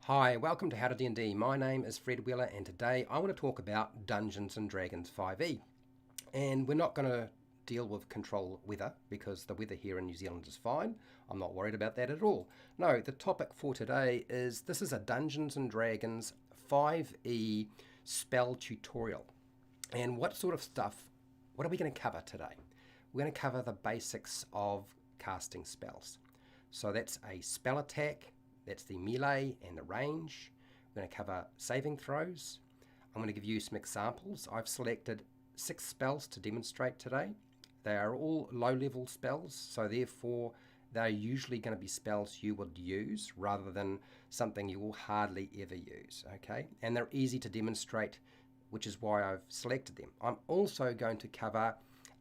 Hi, welcome to How to D&D. My name is Fred Wheeler and today I want to talk about Dungeons & Dragons 5e. And we're not going to deal with control weather because the weather here in New Zealand is fine. I'm not worried about that at all. No, the topic for today is this is a Dungeons & Dragons 5e spell tutorial. And what sort of stuff, what are we going to cover today? We're going to cover the basics of casting spells. So that's a spell attack. That's the melee and the range. We're going to cover saving throws. I'm going to give you some examples. I've selected 6 spells to demonstrate today. They are all low-level spells, so therefore they're usually going to be spells you would use rather than something you will hardly ever use, okay? And they're easy to demonstrate, which is why I've selected them. I'm also going to cover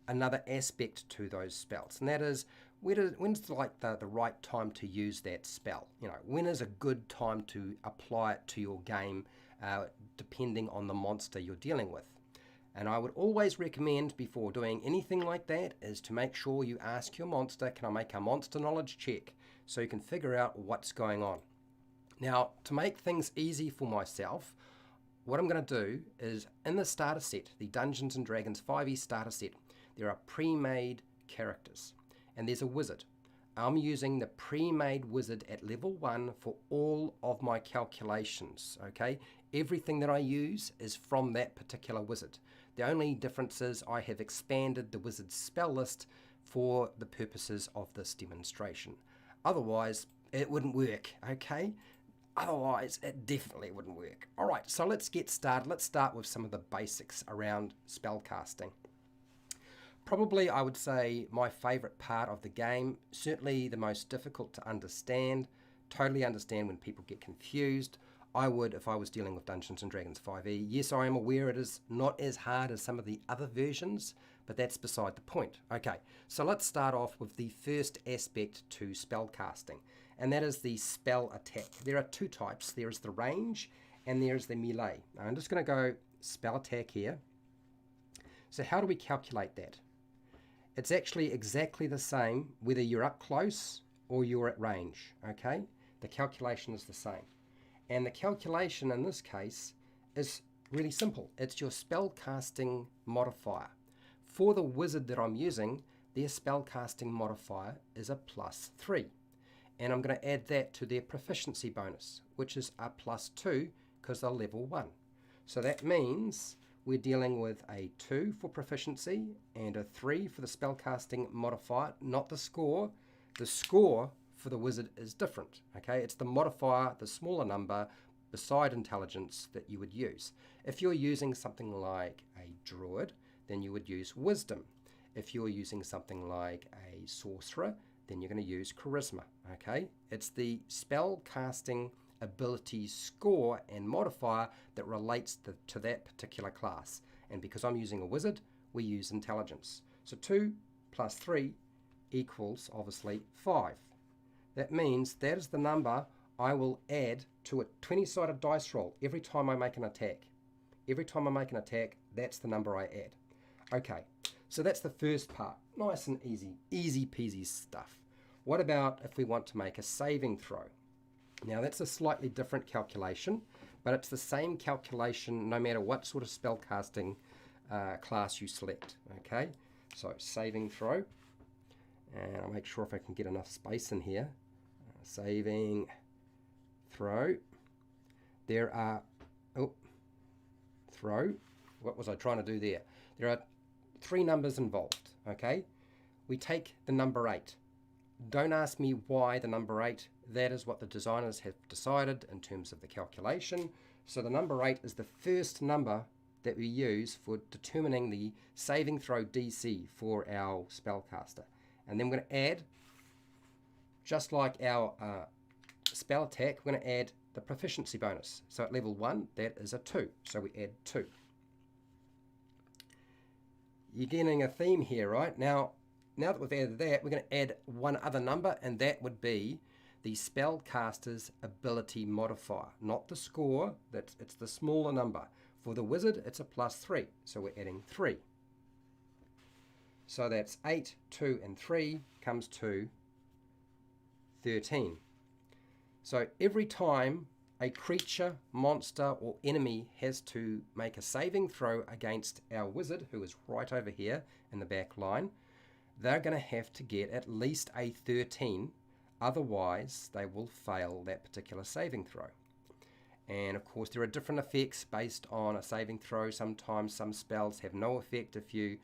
another aspect to those spells, and that is when's like the right time to use that spell? You know, when is a good time to apply it to your game, depending on the monster you're dealing with. And I would always recommend before doing anything like that is to make sure you ask your monster, can I make a monster knowledge check? So you can figure out what's going on. Now, to make things easy for myself, what I'm going to do is in the starter set, the Dungeons & Dragons 5e starter set, there are pre-made characters. And there's a wizard. I'm using the pre-made wizard at level 1 for all of my calculations, okay? Everything that I use is from that particular wizard. The only difference is I have expanded the wizard's spell list for the purposes of this demonstration. Otherwise, it wouldn't work, okay? Otherwise, it definitely wouldn't work. All right, so let's get started. Let's start with some of the basics around spell casting. Probably, I would say, my favourite part of the game, certainly the most difficult to understand, totally understand when people get confused. I would if I was dealing with Dungeons & Dragons 5e. Yes, I am aware it is not as hard as some of the other versions, but that's beside the point. Okay, so let's start off with the first aspect to spell casting, and that is the spell attack. There are 2 types. There is the range and there is the melee. Now, I'm just going to go spell attack here. So how do we calculate that? It's actually exactly the same whether you're up close or you're at range, okay? The calculation is the same. And the calculation in this case is really simple. It's your spell casting modifier. For the wizard that I'm using, their spell casting modifier is a +3. And I'm going to add that to their proficiency bonus, which is a +2 because they're level 1. So that means we're dealing with a 2 for proficiency and a 3 for the spellcasting modifier, not the score. The score for the wizard is different, okay? It's the modifier, the smaller number, beside intelligence that you would use. If you're using something like a druid, then you would use wisdom. If you're using something like a sorcerer, then you're going to use charisma, okay? It's the spellcasting ability score and modifier that relates to that particular class. And because I'm using a wizard, we use intelligence. So 2 plus 3 equals obviously 5. That means that is the number I will add to a 20-sided dice roll every time I make an attack. Every time I make an attack, that's the number I add. Okay, so that's the first part. Nice and easy, easy peasy stuff. What about if we want to make a saving throw? Now that's a slightly different calculation, but it's the same calculation no matter what sort of spellcasting class you select, okay? So saving throw, and I'll make sure if I can get enough space in here. Saving throw. There are, throw, what was I trying to do there? There are 3 numbers involved, okay? We take the number 8. Don't ask me why the number 8. That is what the designers have decided in terms of the calculation. So the number 8 is the first number that we use for determining the saving throw DC for our spellcaster. And then we're going to add, just like our spell attack, we're going to add the proficiency bonus. So at level 1, that is a 2. So we add 2. You're getting a theme here, right? Now that we've added that, we're going to add one other number, and that would be the spellcaster's ability modifier, not the score. It's the smaller number. For the wizard, it's a +3, so we're adding 3. So that's 8, 2, and 3 comes to 13. So every time a creature, monster, or enemy has to make a saving throw against our wizard, who is right over here in the back line, they're going to have to get at least a 13, otherwise they will fail that particular saving throw. And of course there are different effects based on a saving throw. Sometimes some spells have no effect if you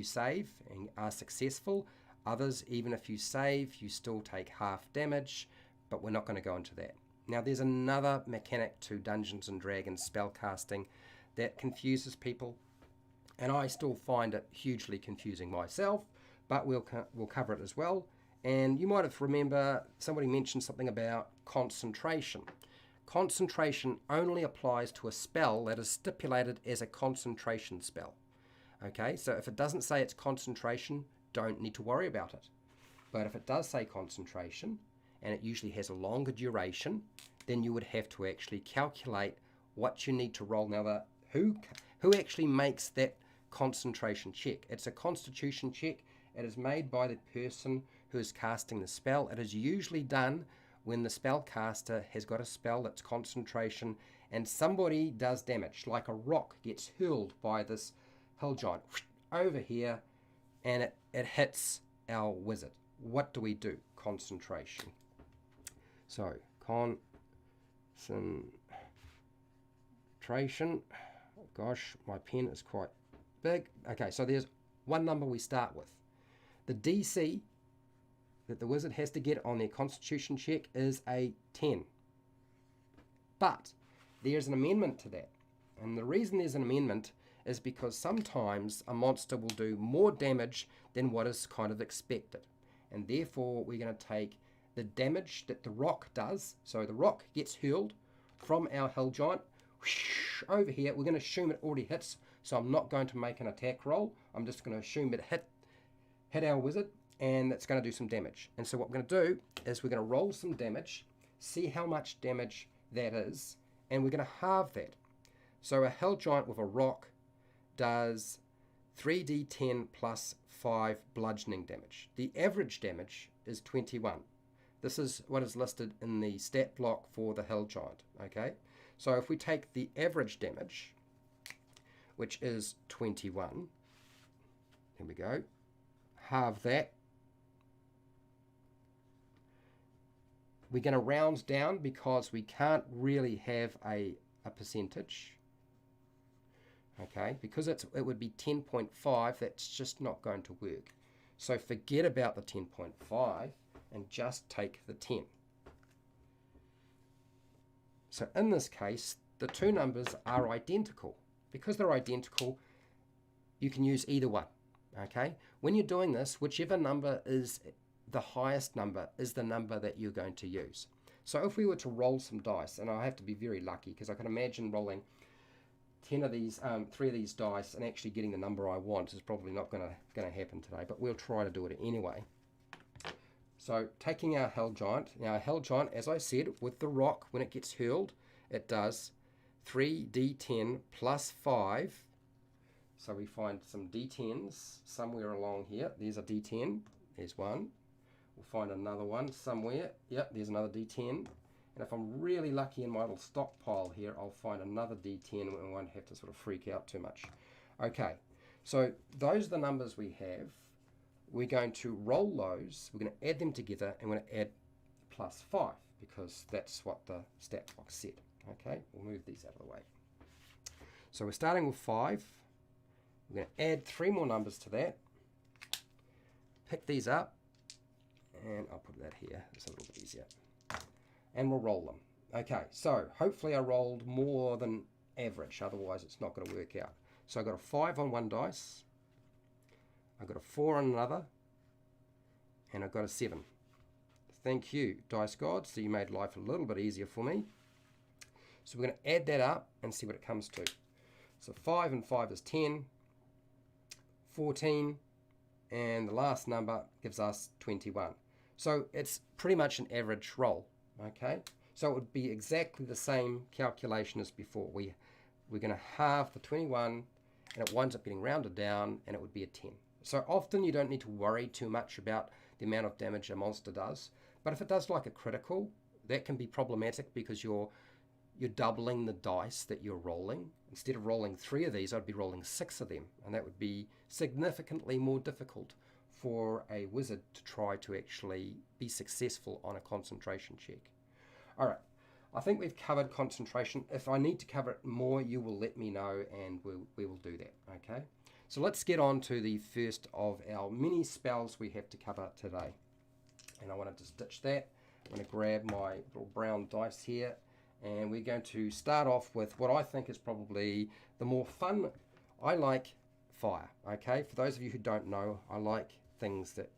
save and are successful. Others, even if you save, you still take half damage, but we're not going to go into that. Now there's another mechanic to Dungeons and Dragons spellcasting that confuses people, and I still find it hugely confusing myself, but we'll cover it as well. And you might have remember somebody mentioned something about concentration. Concentration only applies to a spell that is stipulated as a concentration spell. Okay, so if it doesn't say it's concentration, don't need to worry about it. But if it does say concentration, and it usually has a longer duration, then you would have to actually calculate what you need to roll. Now, who actually makes that concentration check? It's a constitution check. It is made by the person who is casting the spell. It is usually done when the spellcaster has got a spell that's concentration and somebody does damage, like a rock gets hurled by this hill giant over here and it hits our wizard. What do we do? Concentration. So, concentration. Gosh, my pen is quite big. Okay, so there's one number we start with. The DC that the wizard has to get on their constitution check is a 10. But there's an amendment to that. And the reason there's an amendment is because sometimes a monster will do more damage than what is kind of expected. And therefore we're going to take the damage that the rock does. So the rock gets hurled from our hill giant over here. We're going to assume it already hits, so I'm not going to make an attack roll. I'm just going to assume it hit our wizard, and it's going to do some damage. And so what we're going to do is we're going to roll some damage, see how much damage that is, and we're going to halve that. So a hill giant with a rock does 3d10 plus 5 bludgeoning damage. The average damage is 21. This is what is listed in the stat block for the hill giant. Okay, so if we take the average damage, which is 21, here we go, halve that. We're going to round down because we can't really have a percentage. Okay, because it would be 10.5, that's just not going to work. So forget about the 10.5 and just take the 10. So in this case, the two numbers are identical. Because they're identical, you can use either one. Okay, when you're doing this, whichever number is the highest number is the number that you're going to use. So if we were to roll some dice, and I have to be very lucky because I can imagine rolling 3 of these dice and actually getting the number I want is probably not going to happen today, but we'll try to do it anyway. So taking our hill giant, now our hill giant, as I said, with the rock, when it gets hurled, it does 3d10 plus 5. So we find some d10s somewhere along here. There's a d10, there's one. We'll find another one somewhere. Yep, there's another d10. And if I'm really lucky in my little stockpile here, I'll find another d10 and we won't have to sort of freak out too much. Okay, so those are the numbers we have. We're going to roll those, we're going to add them together, and we're going to add plus 5 because that's what the stat box said. Okay, we'll move these out of the way. So we're starting with 5. We're going to add 3 more numbers to that. Pick these up, and I'll put that here, it's a little bit easier. And we'll roll them. Okay, so hopefully I rolled more than average, otherwise it's not going to work out. So I've got a 5 on one dice, I've got a 4 on another, and I've got a 7. Thank you, dice gods, so you made life a little bit easier for me. So we're going to add that up and see what it comes to. So 5 and 5 is 10, 14, and the last number gives us 21. So it's pretty much an average roll, okay? So it would be exactly the same calculation as before. We're going to halve the 21, and it winds up getting rounded down, and it would be a 10. So often you don't need to worry too much about the amount of damage a monster does, but if it does like a critical, that can be problematic because you're you're doubling the dice that you're rolling. Instead of rolling 3 of these, I'd be rolling 6 of them, and that would be significantly more difficult for a wizard to try to actually be successful on a concentration check. All right, I think we've covered concentration. If I need to cover it more, you will let me know, and we will do that, okay? So let's get on to the first of our mini spells we have to cover today. And I want to just ditch that. I'm going to grab my little brown dice here, and we're going to start off with what I think is probably the more fun. I like fire, okay? For those of you who don't know, I like things that,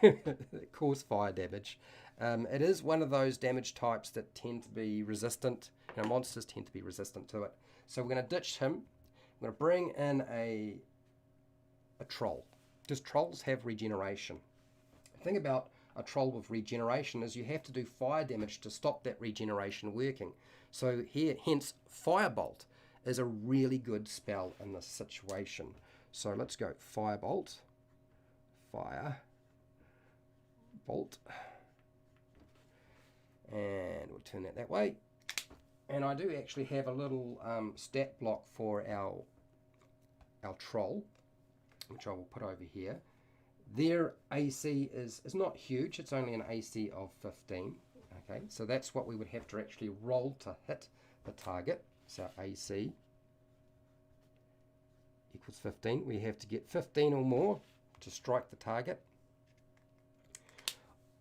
that cause fire damage. It is one of those damage types that tend to be resistant. You know, monsters tend to be resistant to it. So we're going to ditch him. I'm going to bring in a troll, because trolls have regeneration. The thing about a troll with regeneration is you have to do fire damage to stop that regeneration working. So here, hence, Firebolt is a really good spell in this situation. So let's go Firebolt, Firebolt, and we'll turn that way. And I do actually have a little stat block for our troll, which I will put over here. Their AC is not huge. It's only an AC of 15. Okay, so that's what we would have to actually roll to hit the target. So AC equals 15. We have to get 15 or more to strike the target.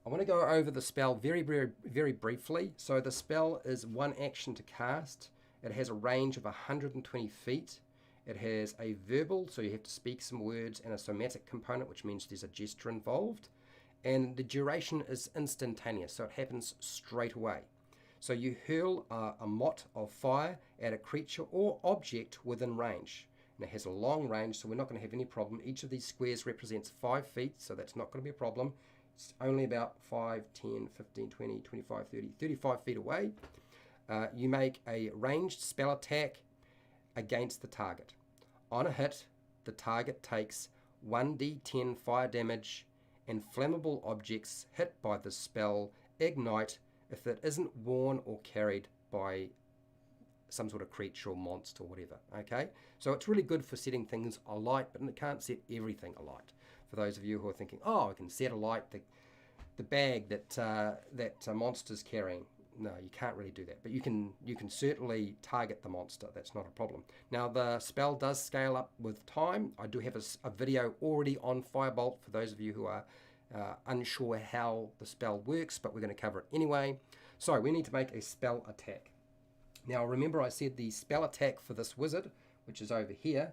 I want to go over the spell very, very, very briefly. So the spell is 1 action to cast. It has a range of 120 feet. It has a verbal, so you have to speak some words, and a somatic component, which means there's a gesture involved. And the duration is instantaneous, so it happens straight away. So you hurl a mot of fire at a creature or object within range. And it has a long range, so we're not going to have any problem. Each of these squares represents 5 feet, so that's not going to be a problem. It's only about 5, 10, 15, 20, 25, 30, 35 feet away. You make a ranged spell attack against the target. On a hit, the target takes 1d10 fire damage, and flammable objects hit by the spell ignite if it isn't worn or carried by some sort of creature or monster or whatever. Okay, so it's really good for setting things alight, but it can't set everything alight. For those of you who are thinking, oh, I can set alight the bag that monster's carrying. No, you can't really do that, but you can certainly target the monster. That's not a problem. Now, the spell does scale up with time. I do have a video already on Firebolt for those of you who are unsure how the spell works, but we're going to cover it anyway. So we need to make a spell attack. Now, remember I said the spell attack for this wizard, which is over here,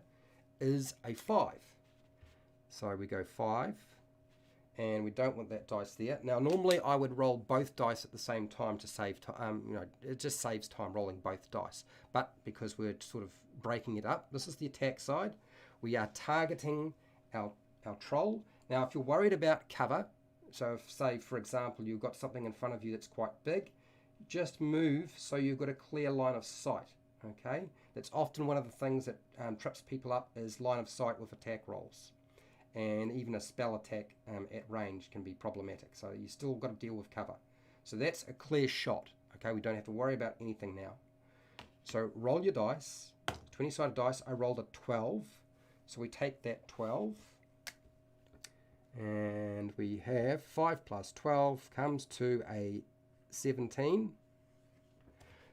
is a 5. So we go 5. And we don't want that dice there. Now, normally I would roll both dice at the same time to save time. It just saves time rolling both dice. But because we're sort of breaking it up, this is the attack side. We are targeting our troll. Now, if you're worried about cover, so if, say, for example, you've got something in front of you that's quite big, just move so you've got a clear line of sight. Okay, that's often one of the things that trips people up is line of sight with attack rolls. And even a spell attack at range can be problematic. So you still got to deal with cover. So that's a clear shot. Okay, we don't have to worry about anything now. So roll your dice. 20-sided dice. I rolled a 12. So we take that 12. And we have 5 plus 12 comes to a 17.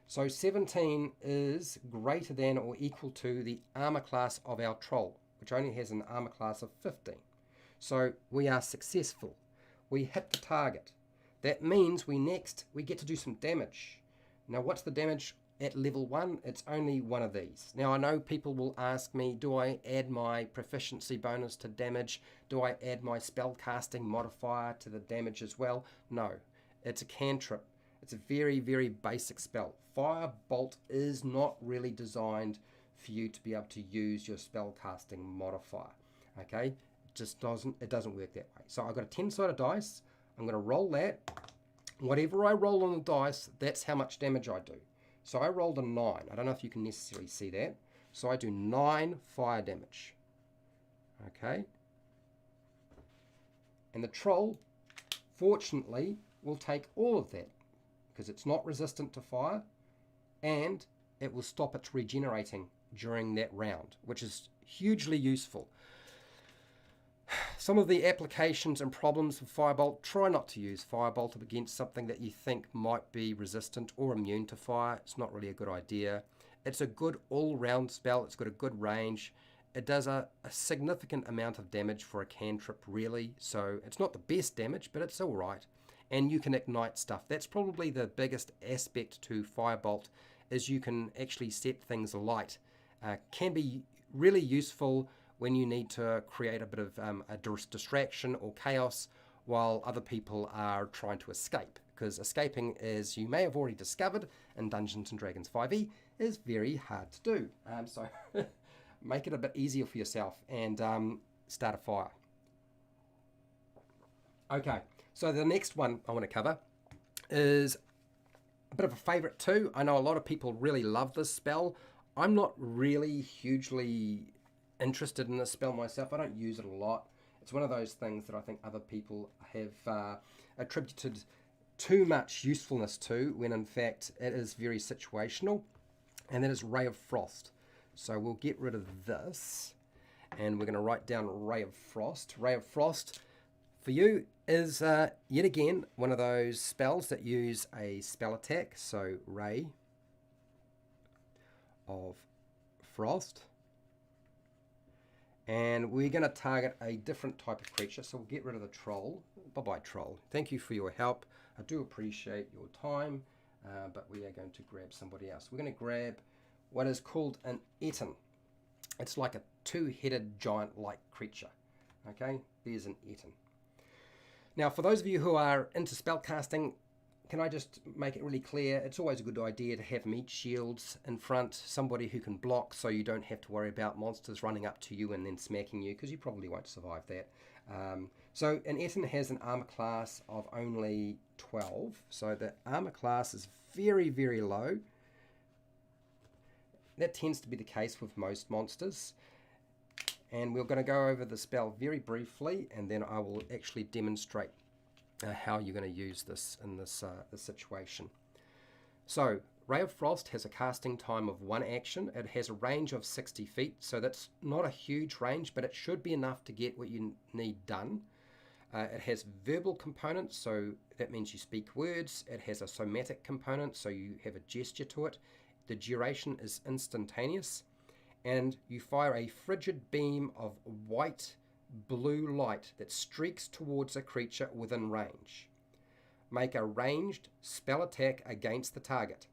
So 17 is greater than or equal to the armor class of our troll, which only has an armor class of 15. So we are successful. We hit the target. That means we get to do some damage. Now, what's the damage at level 1? It's only one of these. Now, I know people will ask me, do I add my proficiency bonus to damage? Do I add my spell casting modifier to the damage as well? No, it's a cantrip. It's a very, very basic spell. Firebolt is not really designed for you to be able to use your spell casting modifier. Okay, it doesn't work that way. So I've got a 10-sided dice. I'm going to roll that. Whatever I roll on the dice, that's how much damage I do. So I rolled a 9. I don't know if you can necessarily see that. So I do 9 fire damage. Okay, and the troll, fortunately, will take all of that because it's not resistant to fire. and it will stop it regenerating during that round, which is hugely useful. Some of the applications and problems with Firebolt: try not to use Firebolt against something that you think might be resistant or immune to fire. It's not really a good idea. It's a good all-round spell. It's got a good range. It does a significant amount of damage for a cantrip, really, so it's not the best damage, but it's all right. And you can ignite stuff. That's probably the biggest aspect to Firebolt, is you can actually set things alight. Can be really useful when you need to create a bit of a distraction or chaos while other people are trying to escape. Because escaping, as you may have already discovered in Dungeons & Dragons 5e, is very hard to do. So make it a bit easier for yourself and start a fire. Okay, so the next one I want to cover is a bit of a favourite too. I know a lot of people really love this spell. I'm not really hugely interested in this spell myself. I don't use it a lot. It's one of those things that I think other people have attributed too much usefulness to, when in fact it is very situational, and that is Ray of Frost. So we'll get rid of this, and we're going to write down Ray of Frost. Ray of Frost for you is yet again one of those spells that use a spell attack. So Ray of Frost. And we're going to target a different type of creature, so we'll get rid of the troll. Bye-bye, troll. Thank you for your help. I do appreciate your time, but we are going to grab somebody else. We're going to grab what is called an Etten. It's like a two-headed giant-like creature. Okay, there's an Etten. Now, for those of you who are into spellcasting, can I just make it really clear, it's always a good idea to have meat shields in front, somebody who can block so you don't have to worry about monsters running up to you and then smacking you, because you probably won't survive that. So an Etten has an armor class of only 12, so the armor class is very, very low. That tends to be the case with most monsters. And we're going to go over the spell very briefly, and then I will actually demonstrate how you're going to use this in this situation. So, Ray of Frost has a casting time of 1 action. It has a range of 60 feet, so that's not a huge range, but it should be enough to get what you need done. It has verbal components, so that means you speak words. It has a somatic component, so you have a gesture to it. The duration is instantaneous, and you fire a frigid beam of white blue light that streaks towards a creature within range. Make a ranged spell attack against the target.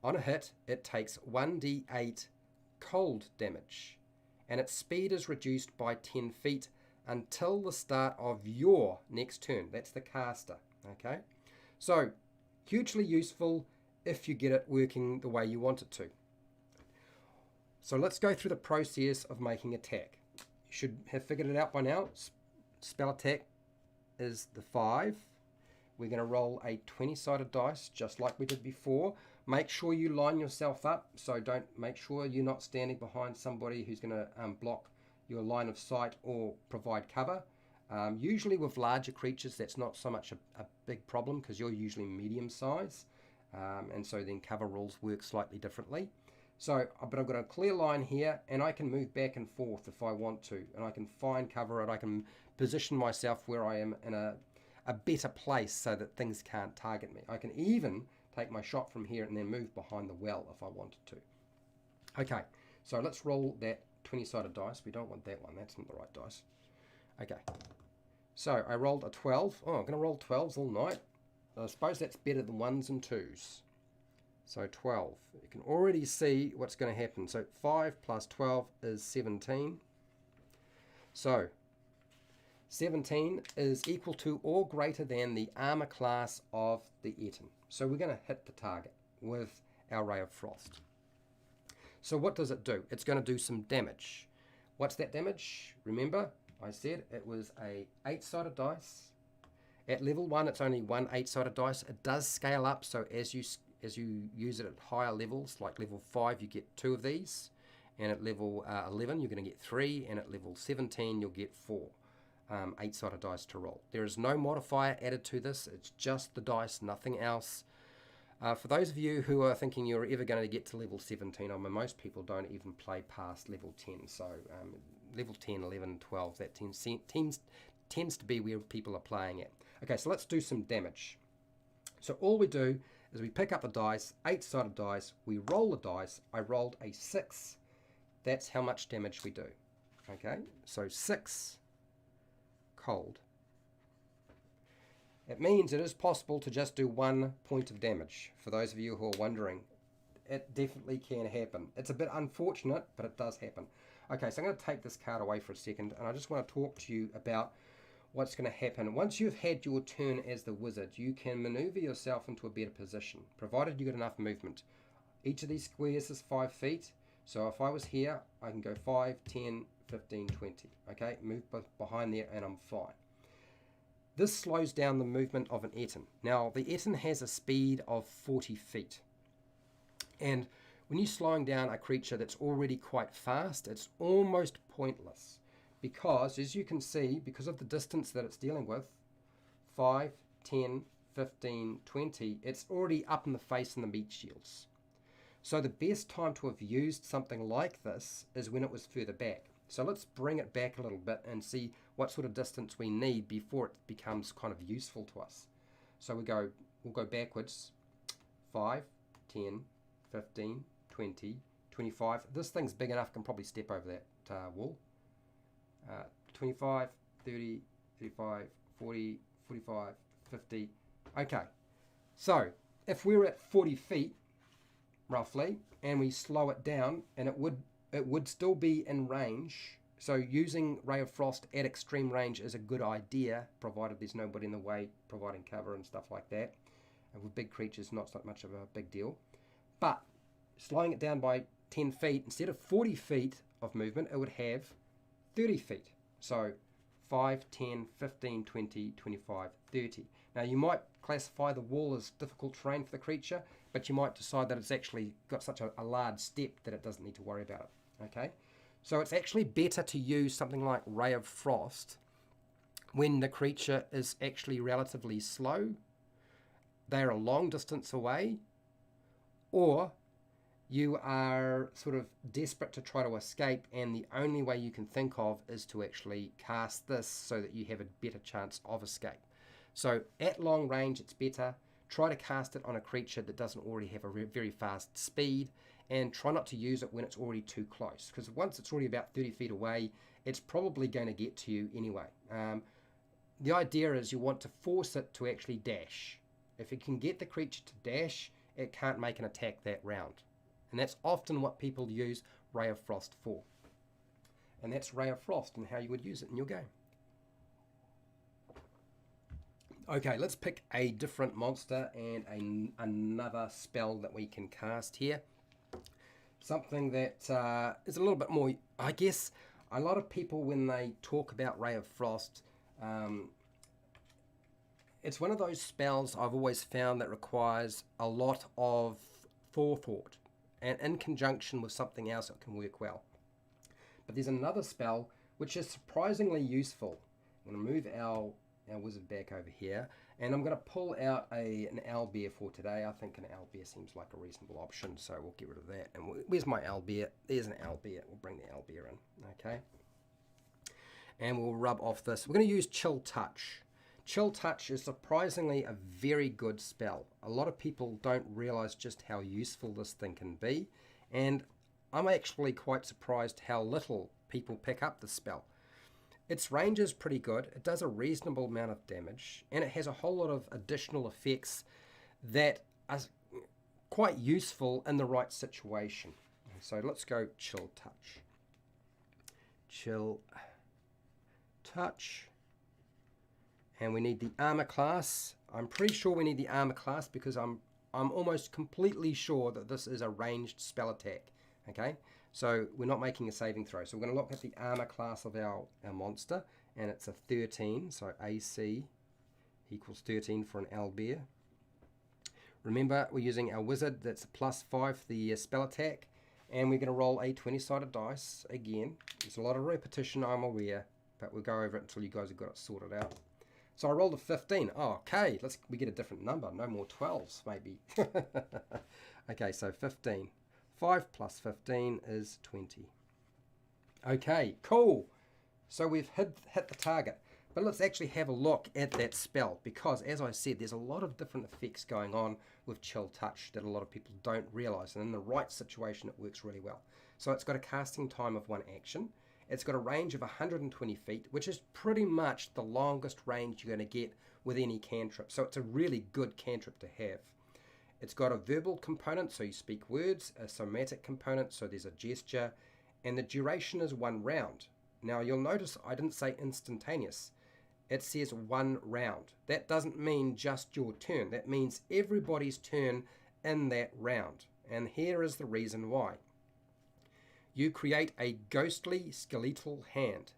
On a hit, it takes 1d8 cold damage, and its speed is reduced by 10 feet until the start of your next turn. That's the caster, okay? So, hugely useful if you get it working the way you want it to. So let's go through the process of making attack. You should have figured it out by now. Spell attack is the 5. We're going to roll a 20-sided dice, just like we did before. Make sure you line yourself up, so make sure you're not standing behind somebody who's going to block your line of sight or provide cover. Usually with larger creatures, that's not so much a big problem, because you're usually medium size, and so then cover rules work slightly differently. So, but I've got a clear line here, and I can move back and forth if I want to, and I can find cover, and I can position myself where I am in a better place so that things can't target me. I can even take my shot from here and then move behind the well if I wanted to. Okay, so let's roll that 20-sided dice. We don't want that one. That's not the right dice. Okay, so I rolled a 12. Oh, I'm going to roll 12s all night. I suppose that's better than 1s and 2s. So 12. You can already see what's going to happen. So 5 plus 12 is 17. So 17 is equal to or greater than the armor class of the Etten. So we're going to hit the target with our Ray of Frost. So what does it do? It's going to do some damage. What's that damage? Remember, I said it was a 8-sided dice. At level 1, it's only one 8-sided dice. It does scale up, so as you use it at higher levels, like level 5, you get 2 of these, and at level 11, you're going to get 3, and at level 17, you'll get 4 8-sided dice to roll. There is no modifier added to this. It's just the dice, nothing else. For those of you who are thinking you're ever going to get to level 17, I mean, most people don't even play past level 10. So level 10, 11, 12, that tends to be where people are playing at. Okay, so let's do some damage. So all we do is we pick up the dice, 8-sided dice, we roll the dice. I rolled a 6. That's how much damage we do. Okay, so 6 cold. It means it is possible to just do 1 point of damage. For those of you who are wondering, it definitely can happen. It's a bit unfortunate, but it does happen. Okay, so I'm going to take this card away for a second, and I just want to talk to you about what's going to happen. Once you've had your turn as the wizard, you can maneuver yourself into a better position, provided you've got enough movement. Each of these squares is 5 feet, so if I was here, I can go 5, 10, 15, 20. Okay, move behind there, and I'm fine. This slows down the movement of an Etten. Now, the Etten has a speed of 40 feet. And when you're slowing down a creature that's already quite fast, it's almost pointless. Because, as you can see, because of the distance that it's dealing with, 5, 10, 15, 20, it's already up in the face in the meat shields. So the best time to have used something like this is when it was further back. So let's bring it back a little bit and see what sort of distance we need before it becomes kind of useful to us. So we'll go backwards, 5, 10, 15, 20, 25. This thing's big enough, can probably step over that wall. 25, 30, 35, 40, 45, 50. Okay, so if we were at 40 feet, roughly, and we slow it down, and it would still be in range. So using Ray of Frost at extreme range is a good idea, provided there's nobody in the way, providing cover and stuff like that. And with big creatures, not so much of a big deal. But slowing it down by 10 feet, instead of 40 feet of movement, it would have 30 feet. So 5, 10, 15, 20, 25, 30. Now you might classify the wall as difficult terrain for the creature, but you might decide that it's actually got such a large step that it doesn't need to worry about it. Okay, so it's actually better to use something like Ray of Frost when the creature is actually relatively slow, they're a long distance away, or you are sort of desperate to try to escape, and the only way you can think of is to actually cast this so that you have a better chance of escape. So at long range it's better. Try to cast it on a creature that doesn't already have a very fast speed, and try not to use it when it's already too close, because once it's already about 30 feet away, it's probably going to get to you anyway. The idea is you want to force it to actually dash. If it can get the creature to dash, it can't make an attack that round. And that's often what people use Ray of Frost for. And that's Ray of Frost and how you would use it in your game. Okay, let's pick a different monster and another spell that we can cast here. Something that is a little bit more, I guess, a lot of people when they talk about Ray of Frost, it's one of those spells I've always found that requires a lot of forethought, and in conjunction with something else it can work well. But there's another spell which is surprisingly useful. I'm going to move our wizard back over here, and I'm going to pull out an owlbear for today. I think an owlbear seems like a reasonable option, so we'll get rid of that. And where's my owlbear? There's an owlbear. We'll bring the owlbear in, okay? And we'll rub off this. We're going to use Chill Touch. Chill Touch is surprisingly a very good spell. A lot of people don't realize just how useful this thing can be, and I'm actually quite surprised how little people pick up this spell. Its range is pretty good, it does a reasonable amount of damage, and it has a whole lot of additional effects that are quite useful in the right situation. So let's go Chill Touch. Chill Touch. And we need the armor class. I'm pretty sure we need the armor class because I'm almost completely sure that this is a ranged spell attack. Okay, so we're not making a saving throw. So we're going to look at the armor class of our monster, and it's a 13. So AC equals 13 for an owlbear. Remember, we're using our wizard. That's a +5 for the spell attack, and we're going to roll a 20-sided dice again. There's a lot of repetition, I'm aware, but we'll go over it until you guys have got it sorted out. So I rolled a 15. Oh, okay, we get a different number. No more 12s, maybe. Okay, so 15. 5 plus 15 is 20. Okay, cool. So we've hit the target. But let's actually have a look at that spell, because as I said, there's a lot of different effects going on with Chill Touch that a lot of people don't realize, and in the right situation it works really well. So it's got a casting time of 1 action. It's got a range of 120 feet, which is pretty much the longest range you're going to get with any cantrip. So it's a really good cantrip to have. It's got a verbal component, so you speak words, a somatic component, so there's a gesture, and the duration is 1 round. Now you'll notice I didn't say instantaneous. It says 1 round. That doesn't mean just your turn. That means everybody's turn in that round. And here is the reason why. You create a ghostly skeletal hand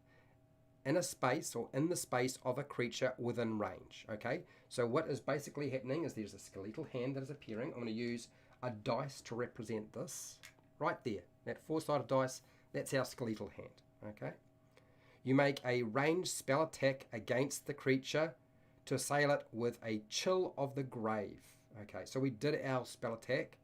in a space, or in the space of a creature within range. Okay, so what is basically happening is there's a skeletal hand that is appearing. I'm going to use a dice to represent this. Right there, that 4-sided dice, that's our skeletal hand. Okay, you make a ranged spell attack against the creature to assail it with a chill of the grave. Okay, so we did our spell attack.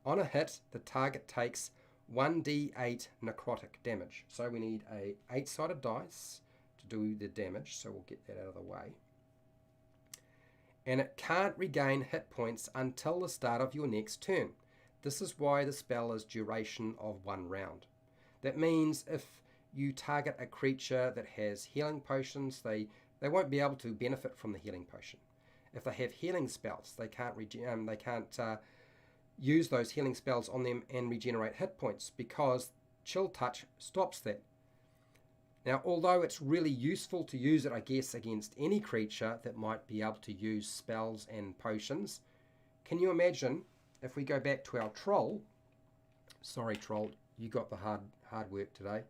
On a hit, the target takes 1d8 necrotic damage. So we need a 8-sided dice to do the damage, so we'll get that out of the way. And it can't regain hit points until the start of your next turn. This is why the spell is duration of 1 round. That means if you target a creature that has healing potions, they won't be able to benefit from the healing potion. If they have healing spells, they can't use those healing spells on them and regenerate hit points, because Chill Touch stops that. Now, although it's really useful to use it, I guess, against any creature that might be able to use spells and potions, can you imagine if we go back to our troll? Sorry, troll, you got the hard work today.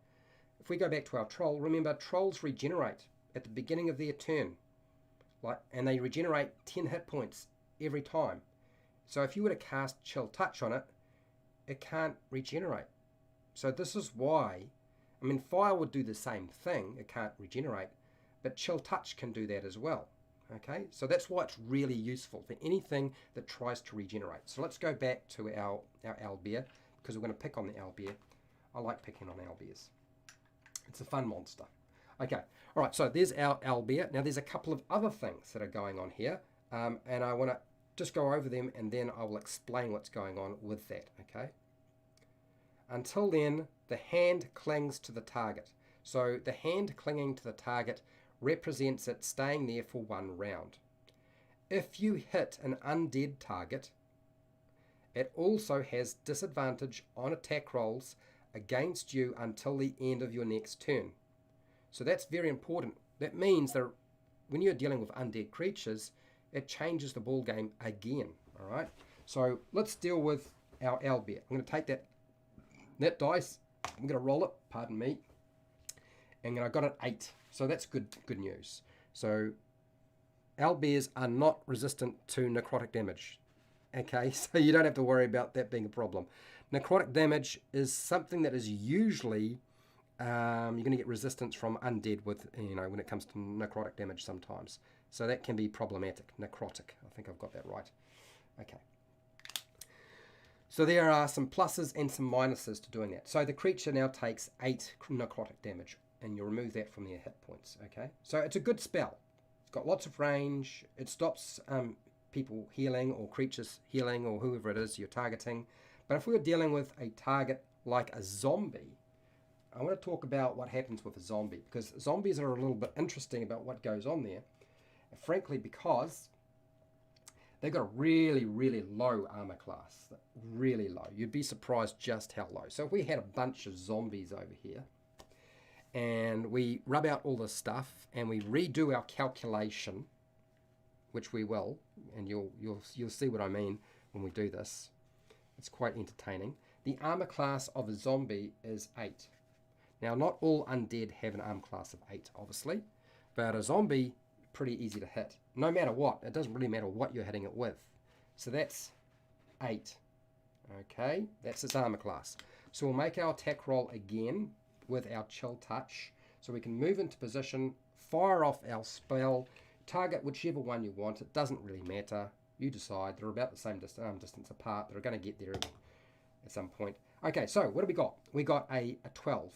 If we go back to our troll, remember, trolls regenerate at the beginning of their turn, and they regenerate 10 hit points every time. So if you were to cast Chill Touch on it, it can't regenerate. So this is why, I mean, fire would do the same thing, it can't regenerate, but Chill Touch can do that as well. Okay, so that's why it's really useful for anything that tries to regenerate. So let's go back to our owlbear, because we're going to pick on the owlbear. I like picking on owlbears. It's a fun monster. Okay, all right, so there's our owlbear. Now there's a couple of other things that are going on here, and I want to just go over them, and then I will explain what's going on with that, okay? Until then, the hand clings to the target. So the hand clinging to the target represents it staying there for 1 round. If you hit an undead target, it also has disadvantage on attack rolls against you until the end of your next turn. So that's very important. That means that when you're dealing with undead creatures, it changes the ball game again. All right, so let's deal with our owlbear. I'm going to take that dice, I'm going to roll it, pardon me, and I got an 8, so that's good news. So owlbears are not resistant to necrotic damage. Okay, so you don't have to worry about that being a problem. Necrotic damage is something that is usually you're going to get resistance from undead with, when it comes to necrotic damage sometimes. So that can be problematic. Necrotic, I think I've got that right. Okay. So there are some pluses and some minuses to doing that. So the creature now takes 8 necrotic damage, and you remove that from their hit points. Okay. So it's a good spell. It's got lots of range. It stops people healing, or creatures healing, or whoever it is you're targeting. But if we were dealing with a target like a zombie, I want to talk about what happens with a zombie, because zombies are a little bit interesting about what goes on there. Frankly, because they've got a really, really low armor class. Really low. You'd be surprised just how low. So if we had a bunch of zombies over here, and we rub out all this stuff, and we redo our calculation, which we will, and you'll see what I mean when we do this. It's quite entertaining. The armor class of a zombie is 8. Now, not all undead have an armor class of 8, obviously, but a zombie, pretty easy to hit. No matter what, it doesn't really matter what you're hitting it with. So that's 8. Okay, that's its armor class. So we'll make our attack roll again with our Chill Touch, so we can move into position, fire off our spell target whichever one you want. It doesn't really matter. You decide. They're about the same distance apart. They're going to get there at some point. Okay, so what do we got? We got a 12.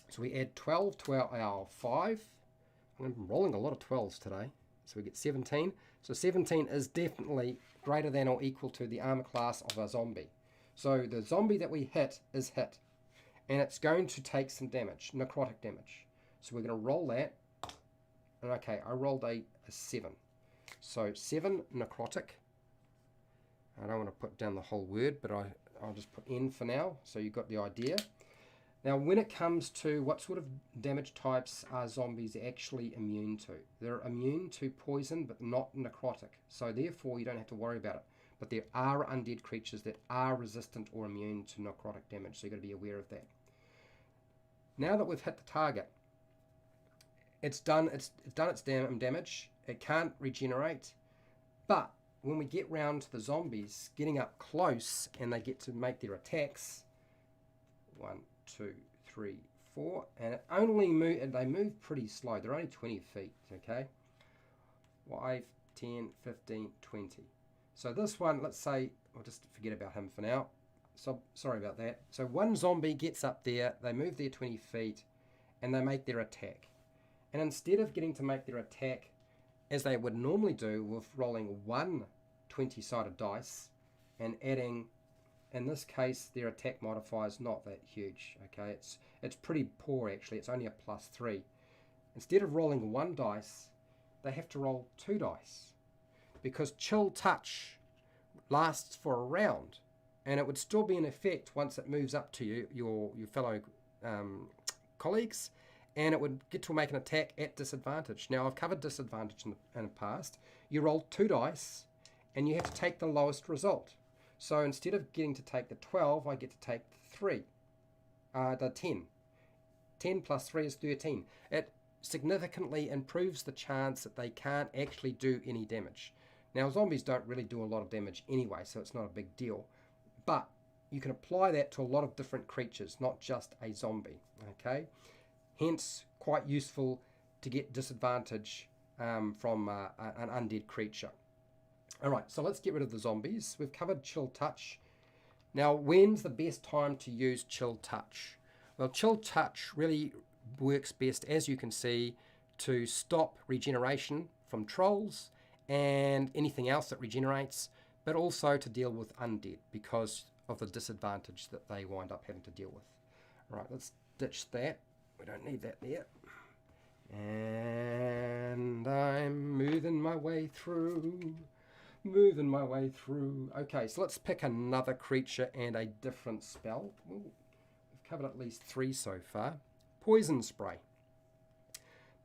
So we add 12 to our 5. I'm rolling a lot of 12s today. So we get 17. So 17 is definitely greater than or equal to the armor class of a zombie. So the zombie that we hit is hit. And it's going to take some damage, necrotic damage. So we're going to roll that. And okay, I rolled a 7. So 7 necrotic. I don't want to put down the whole word, but I'll just put N for now. So you've got the idea. Now, when it comes to what sort of damage types are zombies actually immune to? They're immune to poison, but not necrotic. So therefore, you don't have to worry about it. But there are undead creatures that are resistant or immune to necrotic damage. So you've got to be aware of that. Now that we've hit the target, it's done its damage. It can't regenerate. But when we get round to the zombies, getting up close and they get to make their attacks, 1, 2, 3, 4, and they move pretty slow. They're only 20 feet, okay? 5, 10, 15, 20. So this one, let's say, I'll just forget about him for now. So sorry about that. So one zombie gets up there, they move their 20 feet, and they make their attack. And instead of getting to make their attack as they would normally do with rolling one 20-sided dice and adding, in this case, their attack modifier is not that huge, okay? It's pretty poor, actually. It's only a +3. Instead of rolling one dice, they have to roll 2 dice because chill touch lasts for a round, and it would still be in effect once it moves up to you, your fellow colleagues, and it would get to make an attack at disadvantage. Now, I've covered disadvantage in the past. You roll 2 dice, and you have to take the lowest result. So instead of getting to take the 12, I get to take the 10. 10 plus 3 is 13. It significantly improves the chance that they can't actually do any damage. Now, zombies don't really do a lot of damage anyway, so it's not a big deal. But you can apply that to a lot of different creatures, not just a zombie, okay? Hence, quite useful to get disadvantage from an undead creature. All right, so let's get rid of the zombies. We've covered chill touch. Now, when's the best time to use chill touch? Well, chill touch really works best, as you can see, to stop regeneration from trolls and anything else that regenerates, but also to deal with undead because of the disadvantage that they wind up having to deal with. All right, let's ditch that. We don't need that there. And I'm moving my way through. Okay, so let's pick another creature and a different spell. Ooh, we've covered at least 3 so far. Poison Spray.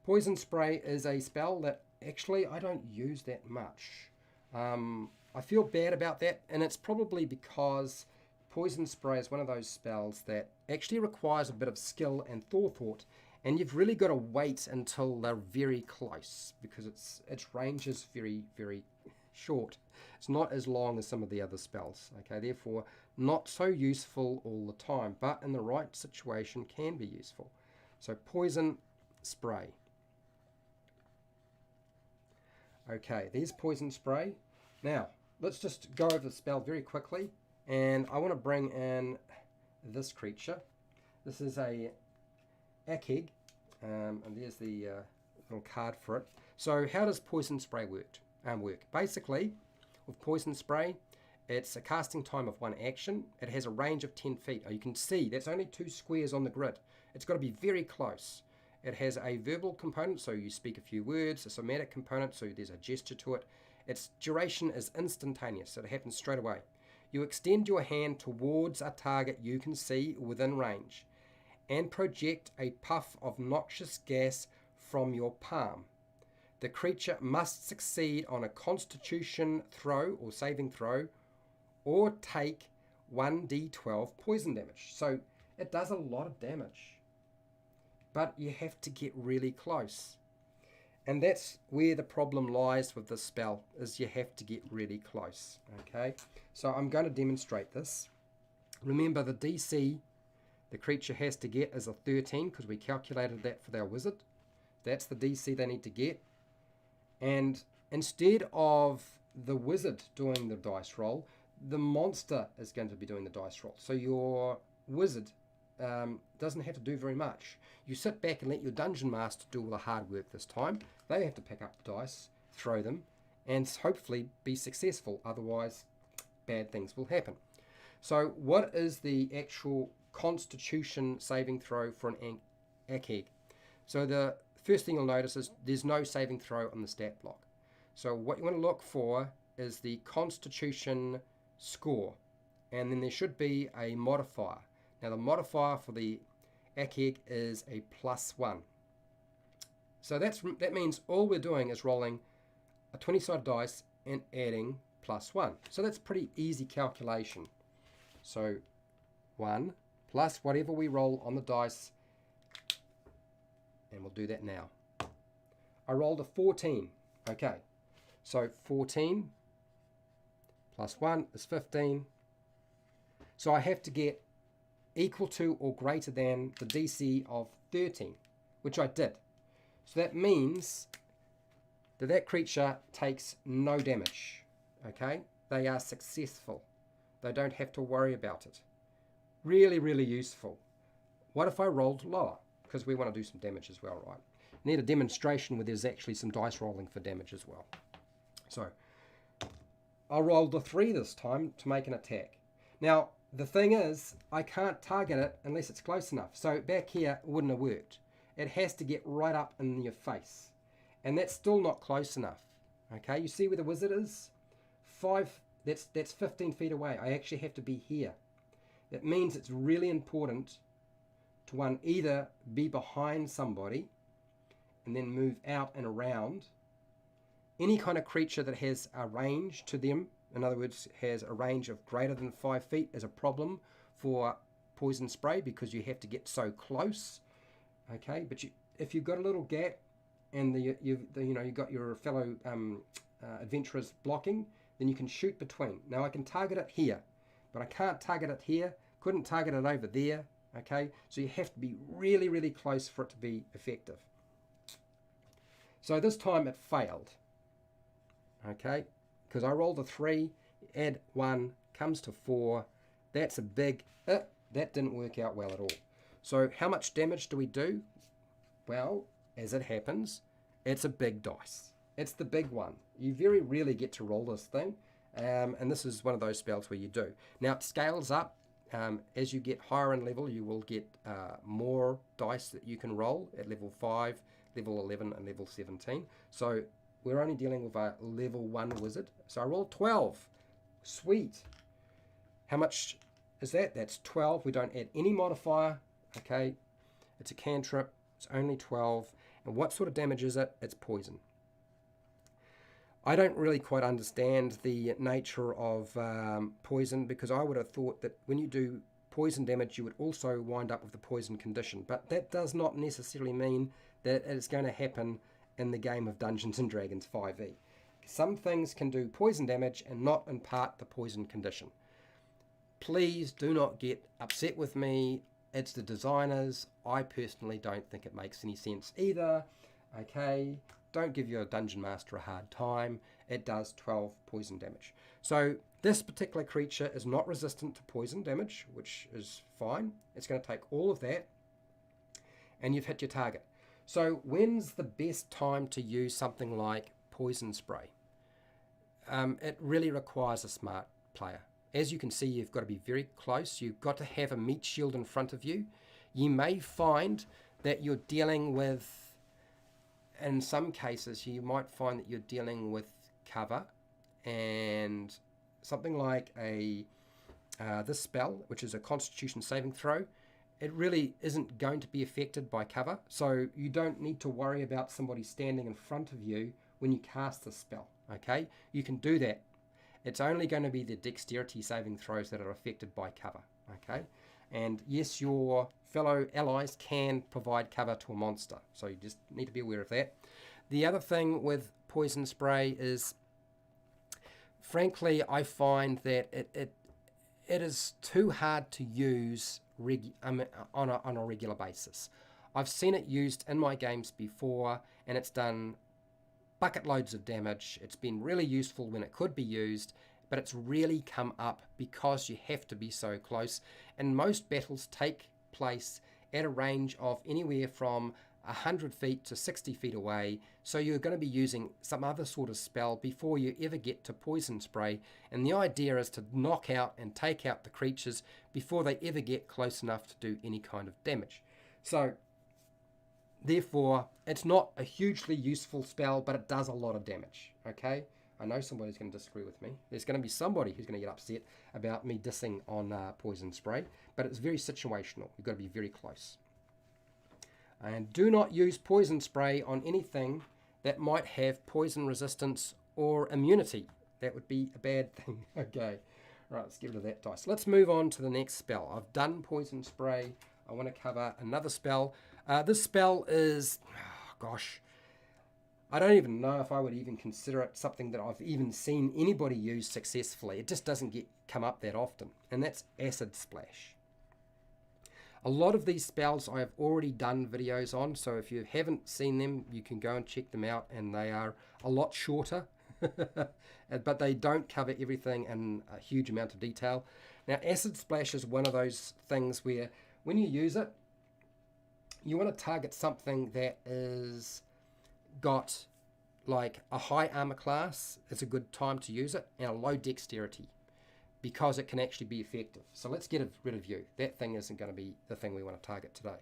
Poison Spray is a spell that actually I don't use that much. I feel bad about that, and it's probably because Poison Spray is one of those spells that actually requires a bit of skill and forethought, and you've really got to wait until they're very close because its range is very, very short. It's not as long as some of the other spells, okay? Therefore, not so useful all the time, but in the right situation can be useful. So Poison Spray. Okay, there's Poison Spray. Now, let's just go over the spell very quickly, and I want to bring in this creature. This is a Akeg, and there's the little card for it. So how does Poison Spray work? Basically, with Poison Spray, it's a casting time of 1 action. It has a range of 10 feet. You can see that's only 2 squares on the grid. It's got to be very close. It has a verbal component, so you speak a few words, a somatic component, so there's a gesture to it. Its duration is instantaneous, so it happens straight away. You extend your hand towards a target you can see within range and project a puff of noxious gas from your palm. The creature must succeed on a constitution throw or saving throw or take 1d12 poison damage. So it does a lot of damage, but you have to get really close. And that's where the problem lies with this spell, is you have to get really close, okay? So I'm going to demonstrate this. Remember, the DC the creature has to get is a 13 because we calculated that for our wizard. That's the DC they need to get. And instead of the wizard doing the dice roll, the monster is going to be doing the dice roll. So your wizard doesn't have to do very much. You sit back and let your dungeon master do all the hard work this time. They have to pick up the dice, throw them, and hopefully be successful. Otherwise, bad things will happen. So what is the actual Constitution saving throw for an ACEG? So the first thing you'll notice is there's no saving throw on the stat block. So what you want to look for is the Constitution score, and then there should be a modifier. Now the modifier for the ACEG is a +1. So that means all we're doing is rolling a 20-sided dice and adding +1. So that's pretty easy calculation. So 1 plus whatever we roll on the dice, and we'll do that now. I rolled a 14. Okay, so 14 plus 1 is 15. So I have to get equal to or greater than the DC of 13, which I did. So that means that that creature takes no damage. Okay, they are successful. They don't have to worry about it. Really, really useful. What if I rolled lower? Because we want to do some damage as well, right? Need a demonstration where there's actually some dice rolling for damage as well. So I rolled a 3 this time to make an attack. Now the thing is, I can't target it unless it's close enough. So back here wouldn't have worked. It has to get right up in your face, and that's still not close enough. Okay, you see where the wizard is? 5. That's 15 feet away. I actually have to be here. That means it's really important to one, either be behind somebody and then move out and around. Any kind of creature that has a range to them, in other words, has a range of greater than 5 feet, is a problem for poison spray because you have to get so close. Okay, but if you've got a little gap and you've got your fellow adventurers blocking, then you can shoot between. Now I can target it here, but I can't target it here, couldn't target it over there. Okay, so you have to be really, really close for it to be effective. So this time it failed. Okay, because I rolled a 3, add 1, comes to 4. That's a big, that didn't work out well at all. So how much damage do we do? Well, as it happens, it's a big dice. It's the big one. You very rarely get to roll this thing, and this is one of those spells where you do. Now it scales up. As you get higher in level, you will get more dice that you can roll at level 5, level 11, and level 17. So we're only dealing with a level 1 wizard. So I rolled 12. Sweet. How much is that? That's 12. We don't add any modifier. Okay, it's a cantrip. It's only 12. And what sort of damage is it? It's poison. I don't really quite understand the nature of poison, because I would have thought that when you do poison damage you would also wind up with the poison condition, but that does not necessarily mean that it's going to happen in the game of Dungeons and Dragons 5e. Some things can do poison damage and not impart the poison condition. Please do not get upset with me. It's the designers. I personally don't think it makes any sense either. Okay, don't give your dungeon master a hard time. It does 12 poison damage. So this particular creature is not resistant to poison damage, which is fine. It's going to take all of that, and you've hit your target. So when's the best time to use something like poison spray? It really requires a smart player. As you can see, you've got to be very close. You've got to have a meat shield in front of you. You may find that you're dealing with, in some cases, you might find that you're dealing with cover, and something like this spell, which is a Constitution saving throw, it really isn't going to be affected by cover. So you don't need to worry about somebody standing in front of you when you cast the spell. Okay, you can do that. It's only going to be the dexterity saving throws that are affected by cover. Okay, and yes, your fellow allies can provide cover to a monster, so you just need to be aware of that. The other thing with poison spray is, frankly, I find that it is too hard to use on a regular basis. I've seen it used in my games before, and it's done bucket loads of damage. It's been really useful when it could be used, but it's really come up because you have to be so close. And most battles take place at a range of anywhere from 100 feet to 60 feet away, so you're going to be using some other sort of spell before you ever get to poison spray, and the idea is to knock out and take out the creatures before they ever get close enough to do any kind of damage. So therefore it's not a hugely useful spell, but it does a lot of damage. Okay, I know somebody's going to disagree with me. There's going to be somebody who's going to get upset about me dissing on poison spray, but it's very situational. You've got to be very close. And do not use poison spray on anything that might have poison resistance or immunity. That would be a bad thing. Okay, right, let's get rid of that dice. Let's move on to the next spell. I've done poison spray. I want to cover another spell. This spell is, oh gosh, I don't even know if I would even consider it something that I've even seen anybody use successfully. It just doesn't come up that often, and that's Acid Splash. A lot of these spells I have already done videos on, so if you haven't seen them, you can go and check them out, and they are a lot shorter, but they don't cover everything in a huge amount of detail. Now, Acid Splash is one of those things where when you use it, you want to target something that is got like a high armor class. It's a good time to use it, and a low dexterity, because it can actually be effective. So let's get rid of you. That thing isn't going to be the thing we want to target today.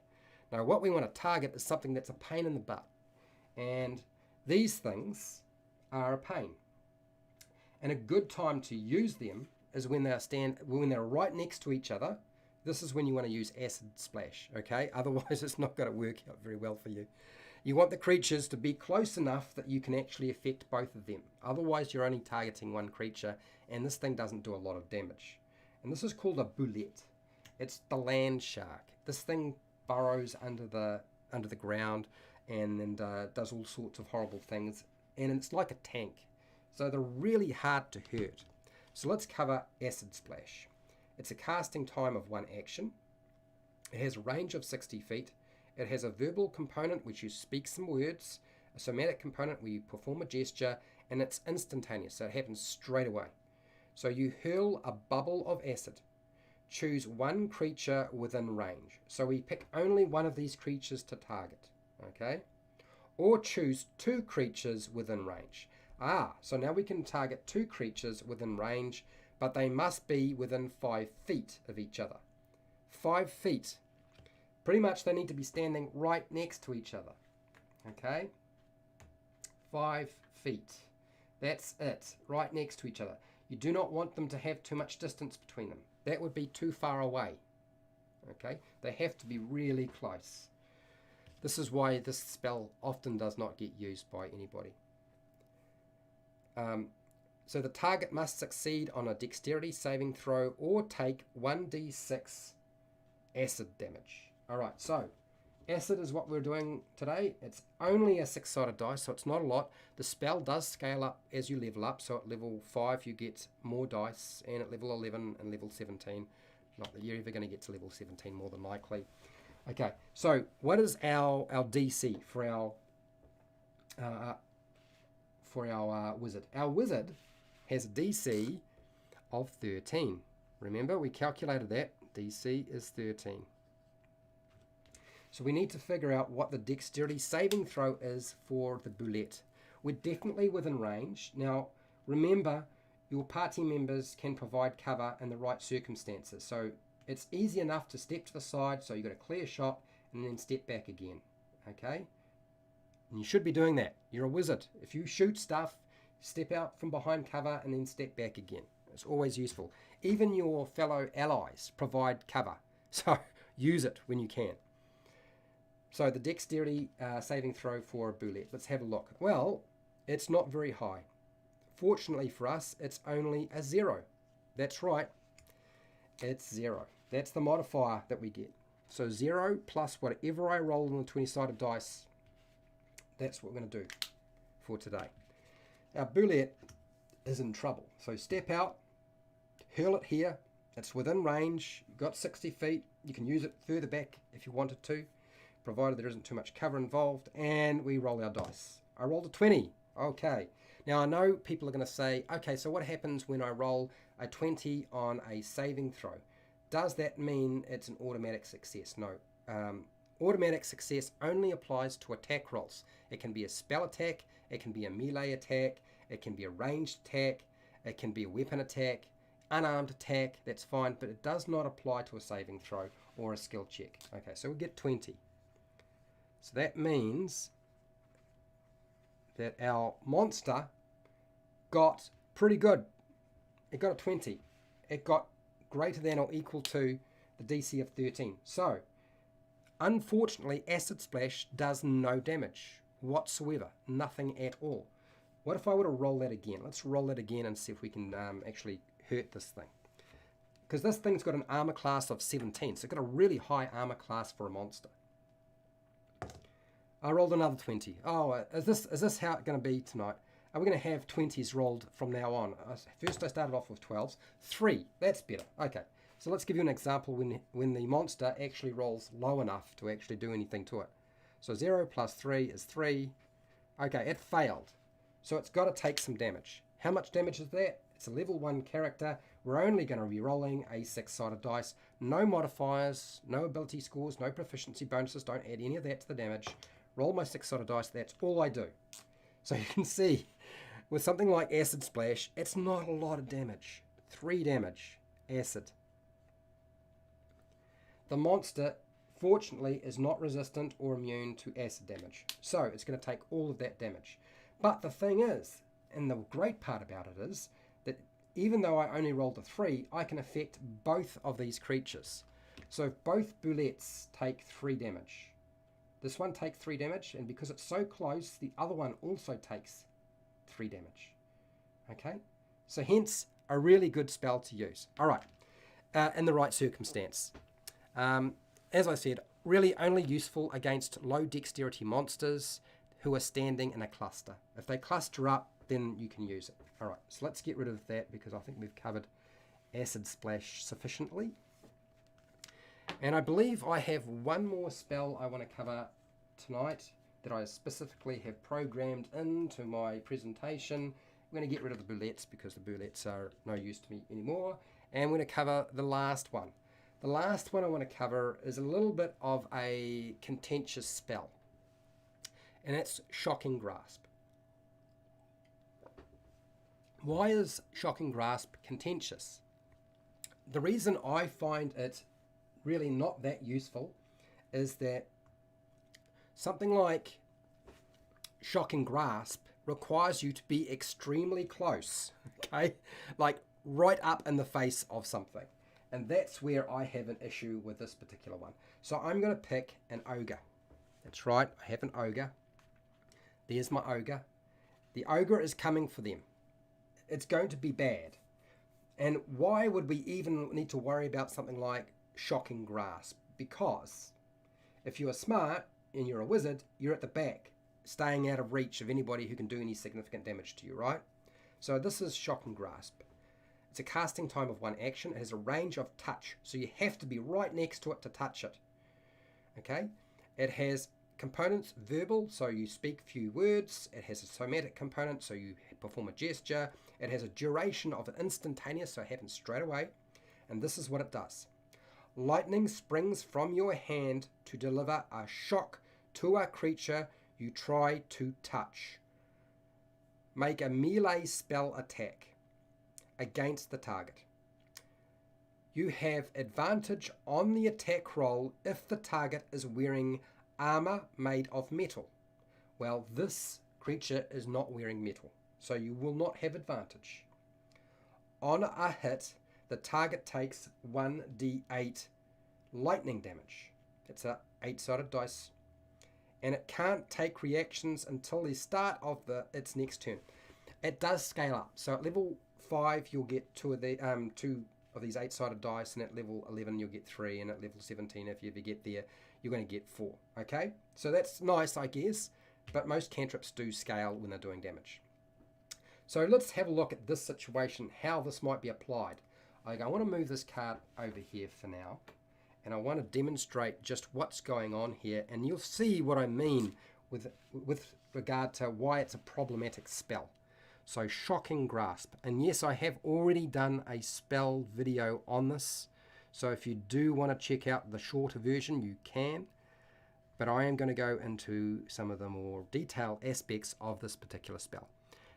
Now, what we want to target is something that's a pain in the butt. And these things are a pain. And a good time to use them is when they're right next to each other. This is when you want to use Acid Splash, okay? Otherwise, it's not going to work out very well for you. You want the creatures to be close enough that you can actually affect both of them. Otherwise, you're only targeting one creature, and this thing doesn't do a lot of damage. And this is called a boulette. It's the land shark. This thing burrows under the ground and does all sorts of horrible things, and it's like a tank. So they're really hard to hurt. So let's cover Acid Splash. It's a casting time of 1 action. It has a range of 60 feet. It has a verbal component, which you speak some words, a somatic component where you perform a gesture, and it's instantaneous, so it happens straight away. So you hurl a bubble of acid. Choose one creature within range. So we pick only one of these creatures to target, okay? Or choose 2 creatures within range. So now we can target 2 creatures within range, but they must be within 5 feet of each other. 5 feet. Pretty much they need to be standing right next to each other. Okay? 5 feet. That's it. Right next to each other. You do not want them to have too much distance between them. That would be too far away. Okay? They have to be really close. This is why this spell often does not get used by anybody. So the target must succeed on a dexterity saving throw or take 1d6 acid damage. Alright, so acid is what we're doing today. It's only a 6-sided dice, so it's not a lot. The spell does scale up as you level up, so at level 5 you get more dice, and at level 11 and level 17, not that you're ever going to get to level 17 more than likely. Okay, so what is our DC for our wizard? Our wizard has a DC of 13. Remember, we calculated that. DC is 13. So we need to figure out what the dexterity saving throw is for the boulette. We're definitely within range. Now, remember, your party members can provide cover in the right circumstances. So it's easy enough to step to the side, so you've got a clear shot, and then step back again. Okay? And you should be doing that. You're a wizard. If you shoot stuff, step out from behind cover and then step back again. It's always useful. Even your fellow allies provide cover, so use it when you can. So the dexterity saving throw for a boulette. Let's have a look. Well, it's not very high. Fortunately for us, it's only a 0. That's right. It's 0. That's the modifier that we get. So 0 plus whatever I roll on the 20-sided dice. That's what we're going to do for today. Our boulette is in trouble. So step out, hurl it here. It's within range. You've got 60 feet. You can use it further back if you wanted to, provided there isn't too much cover involved. And we roll our dice. I rolled a 20. Okay. Now I know people are going to say, okay, so what happens when I roll a 20 on a saving throw? Does that mean it's an automatic success? No. Automatic success only applies to attack rolls. It can be a spell attack, it can be a melee attack, it can be a ranged attack, it can be a weapon attack, unarmed attack, that's fine, but it does not apply to a saving throw or a skill check. Okay, so we get 20. So that means that our monster got pretty good. It got a 20. It got greater than or equal to the DC of 13. So, unfortunately, Acid Splash does no damage whatsoever. Nothing at all. What if I were to roll that again? Let's roll that again and see if we can actually hurt this thing. Because this thing's got an armor class of 17, so it's got a really high armor class for a monster. I rolled another 20. Oh, is this how it's going to be tonight? Are we going to have 20s rolled from now on? First I started off with 12s. 3, that's better. Okay, so let's give you an example when the monster actually rolls low enough to actually do anything to it. So 0 plus 3 is 3. Okay, it failed. So it's got to take some damage. How much damage is that? It's a level 1 character. We're only going to be rolling a 6-sided dice. No modifiers, no ability scores, no proficiency bonuses. Don't add any of that to the damage. Roll my 6-sided dice. That's all I do. So you can see, with something like Acid Splash, it's not a lot of damage. 3 damage. Acid. The monster, fortunately, is not resistant or immune to acid damage. So it's going to take all of that damage. But the thing is, and the great part about it is, that even though I only rolled a 3, I can affect both of these creatures. So if both bullets take 3 damage, this one takes 3 damage, and because it's so close, the other one also takes 3 damage. Okay? So hence, a really good spell to use. Alright, in the right circumstance. As I said, really only useful against low dexterity monsters who are standing in a cluster. If they cluster up, then you can use it. Alright, so let's get rid of that because I think we've covered Acid Splash sufficiently. And I believe I have one more spell I want to cover tonight that I specifically have programmed into my presentation. I'm going to get rid of the bullets because the bullets are no use to me anymore. And I'm going to cover the last one. The last one I want to cover is a little bit of a contentious spell. And it's Shocking Grasp. Why is Shocking Grasp contentious? The reason I find it really not that useful is that something like Shocking Grasp requires you to be extremely close, okay? Like right up in the face of something. And that's where I have an issue with this particular one. So I'm going to pick an ogre. That's right, I have an ogre. There's my ogre. The ogre is coming for them. It's going to be bad. And why would we even need to worry about something like Shocking Grasp? Because if you are smart and you're a wizard, you're at the back, staying out of reach of anybody who can do any significant damage to you, right? So this is Shocking Grasp. It's a casting time of 1 action. It has a range of touch, so you have to be right next to it to touch it. Okay? It has components verbal, so you speak few words. It has a somatic component, so you perform a gesture. It has a duration of an instantaneous, so it happens straight away. And this is what it does. Lightning springs from your hand to deliver a shock to a creature you try to touch. Make a melee spell attack against the target. You have advantage on the attack roll if the target is wearing armor made of metal. Well, this creature is not wearing metal, so you will not have advantage. On a hit, the target takes 1d8 lightning damage. It's a 8-sided dice. And it can't take reactions until the start of its next turn. It does scale up. So at level 5, you'll get 2 of these 8-sided dice, and at level 11, you'll get 3, and at level 17, if you ever get there, you're going to get 4. Okay? So that's nice, I guess, but most cantrips do scale when they're doing damage. So let's have a look at this situation, how this might be applied. Okay, I want to move this card over here for now, and I want to demonstrate just what's going on here, and you'll see what I mean with regard to why it's a problematic spell. So Shocking Grasp. And yes, I have already done a spell video on this. So if you do want to check out the shorter version, you can. But I am going to go into some of the more detailed aspects of this particular spell.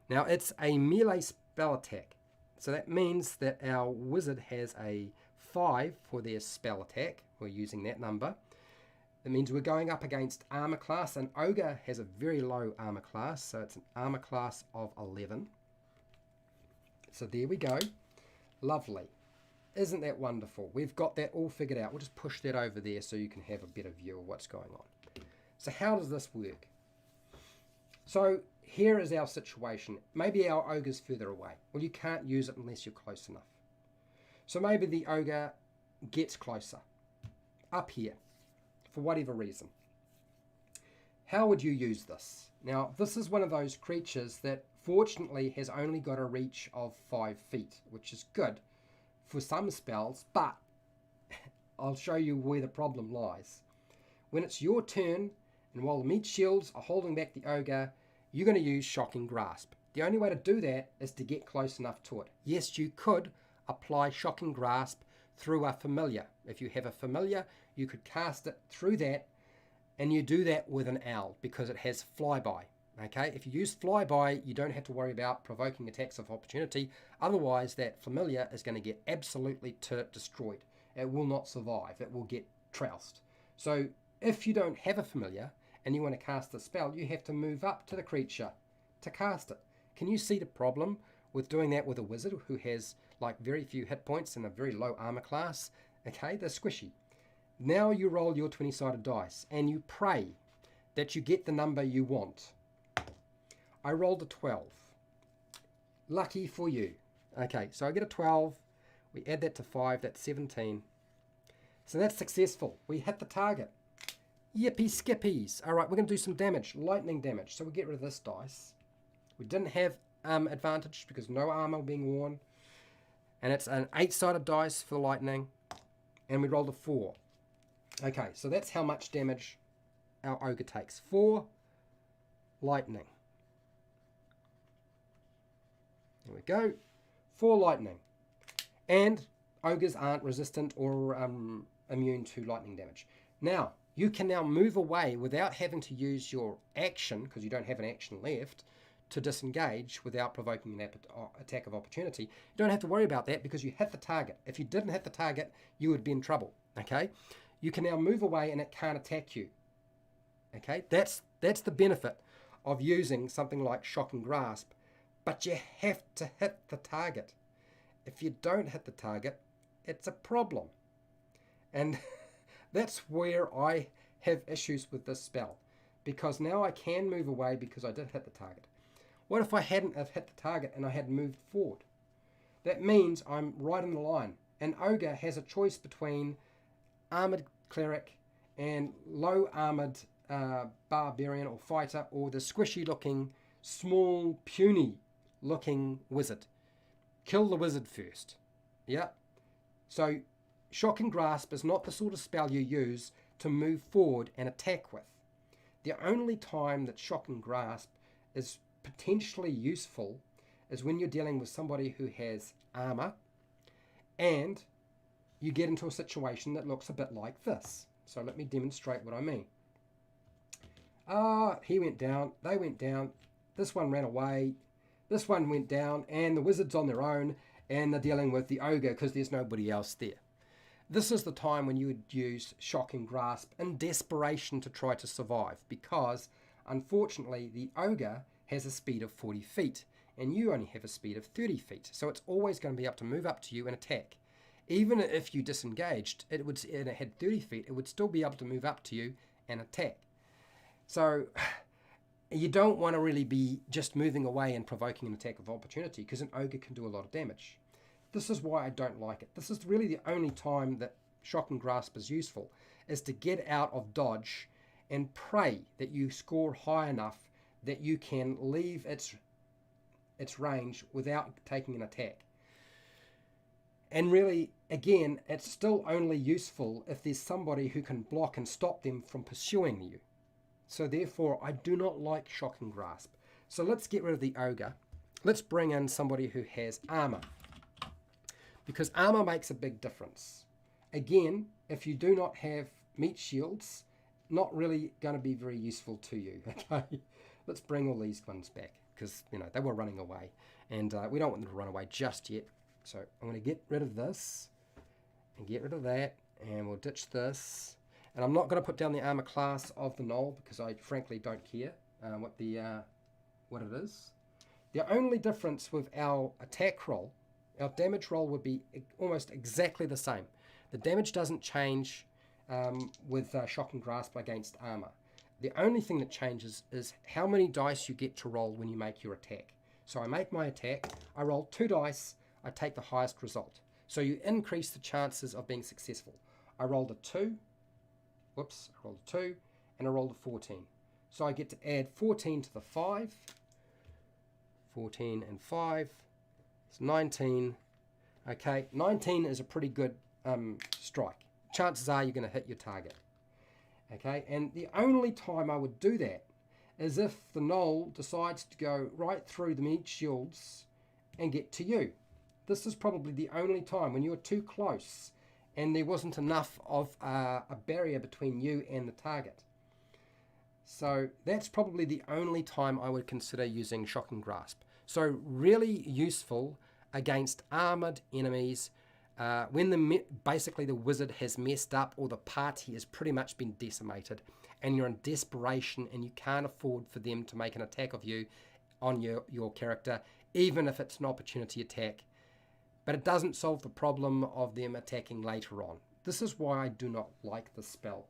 Now, it's a melee spell attack. So that means that our wizard has a 5 for their spell attack. We're using that number. It means we're going up against armor class, and ogre has a very low armor class, so it's an armor class of 11. So there we go. Lovely. Isn't that wonderful? We've got that all figured out. We'll just push that over there so you can have a better view of what's going on. So how does this work? So here is our situation. Maybe our ogre's further away. Well, you can't use it unless you're close enough. So maybe the ogre gets closer, up here, for whatever reason. How would you use this? Now, this is one of those creatures that fortunately has only got a reach of 5 feet, which is good for some spells, but I'll show you where the problem lies. When it's your turn, and while the meat shields are holding back the ogre, you're going to use Shocking Grasp. The only way to do that is to get close enough to it. Yes, you could apply Shocking Grasp through a familiar. If you have a familiar, you could cast it through that, and you do that with an owl because it has flyby. Okay, if you use flyby, you don't have to worry about provoking attacks of opportunity. Otherwise, that familiar is going to get absolutely destroyed. It will not survive. It will get trounced. So if you don't have a familiar and you want to cast a spell, you have to move up to the creature to cast it. Can you see the problem with doing that with a wizard who has like very few hit points and a very low armor class? Okay, they're squishy. Now you roll your 20-sided dice and you pray that you get the number you want. I rolled a 12. Lucky for you. Okay, so I get a 12. We add that to 5, that's 17. So that's successful. We hit the target. Yippee skippies. All right, we're going to do some damage, lightning damage. So we get rid of this dice. We didn't have advantage because no armor being worn. And it's an 8-sided dice for the lightning. And we rolled a 4. Okay, so that's how much damage our ogre takes. 4 lightning. There we go. 4 lightning. And ogres aren't resistant or immune to lightning damage. Now, you can now move away without having to use your action, because you don't have an action left, to disengage without provoking an attack of opportunity. You don't have to worry about that because you hit the target. If you didn't hit the target, you would be in trouble. Okay? You can now move away and it can't attack you. Okay? That's the benefit of using something like Shocking Grasp. But you have to hit the target. If you don't hit the target, it's a problem. And that's where I have issues with this spell. Because now I can move away because I did hit the target. What if I hadn't have hit the target and I had moved forward? That means I'm right in the line. An ogre has a choice between armored cleric and low armored barbarian or fighter, or the squishy looking, small, puny looking wizard. Kill the wizard first. Yeah. So Shocking Grasp is not the sort of spell you use to move forward and attack with. The only time that Shocking Grasp is potentially useful is when you're dealing with somebody who has armor and you get into a situation that looks a bit like this. So let me demonstrate what I mean. He went down, they went down, this one ran away, this one went down, and the wizard's on their own, and they're dealing with the ogre because there's nobody else there. This is the time when you would use Shocking Grasp in desperation to try to survive, because unfortunately the ogre has a speed of 40 feet, and you only have a speed of 30 feet, so it's always going to be able to move up to you and attack. Even if you disengaged, and it had 30 feet, it would still be able to move up to you and attack. So you don't want to really be just moving away and provoking an attack of opportunity, because an ogre can do a lot of damage. This is why I don't like it. This is really the only time that Shocking Grasp is useful, is to get out of dodge and pray that you score high enough that you can leave its range without taking an attack. And really, again, it's still only useful if there's somebody who can block and stop them from pursuing you. So therefore, I do not like Shocking Grasp. So let's get rid of the Ogre. Let's bring in somebody who has armor, because armor makes a big difference. Again, if you do not have meat shields, not really going to be very useful to you. Okay, let's bring all these ones back, because they were running away, and we don't want them to run away just yet. So I'm going to get rid of this and get rid of that, and we'll ditch this. And I'm not going to put down the armor class of the Gnoll, because I frankly don't care what it is. The only difference with our attack roll, our damage roll would be almost exactly the same. The damage doesn't change with Shock and Grasp against armor. The only thing that changes is how many dice you get to roll when you make your attack. So I make my attack, I roll 2 dice, I take the highest result. So you increase the chances of being successful. I rolled a 2, whoops, I rolled a 2, and I rolled a 14. So I get to add 14 to the 5. 14 and 5, it's 19. Okay, 19 is a pretty good strike. Chances are you're going to hit your target. Okay, and the only time I would do that is if the Gnoll decides to go right through the meat shields and get to you. This is probably the only time when you're too close and there wasn't enough of a barrier between you and the target. So that's probably the only time I would consider using Shock and Grasp. So really useful against armored enemies when basically the wizard has messed up, or the party has pretty much been decimated, and you're in desperation and you can't afford for them to make an attack of you on your character, even if it's an opportunity attack. But it doesn't solve the problem of them attacking later on. This is why I do not like the spell.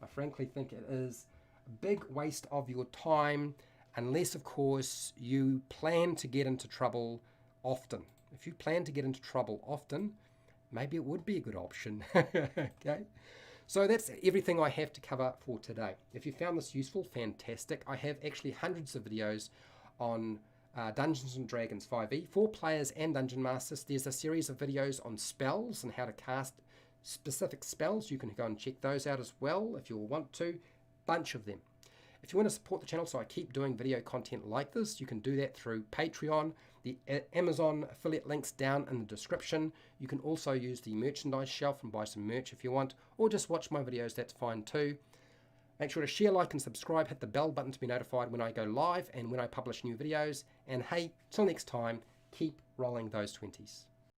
I frankly think it is a big waste of your time, unless of course you plan to get into trouble often. If you plan to get into trouble often, maybe it would be a good option. Okay, so that's everything I have to cover for today. If you found this useful, fantastic. I have actually hundreds of videos on Dungeons & Dragons 5e for players and Dungeon Masters. There's a series of videos on spells and how to cast specific spells. You can go and check those out as well if you want to. Bunch of them. If you want to support the channel so I keep doing video content like this, you can do that through Patreon. The Amazon affiliate links down in the description. You can also use the merchandise shelf and buy some merch if you want, or just watch my videos, that's fine too. Make sure to share, like and subscribe, hit the bell button to be notified when I go live and when I publish new videos. And hey, till next time, keep rolling those 20s.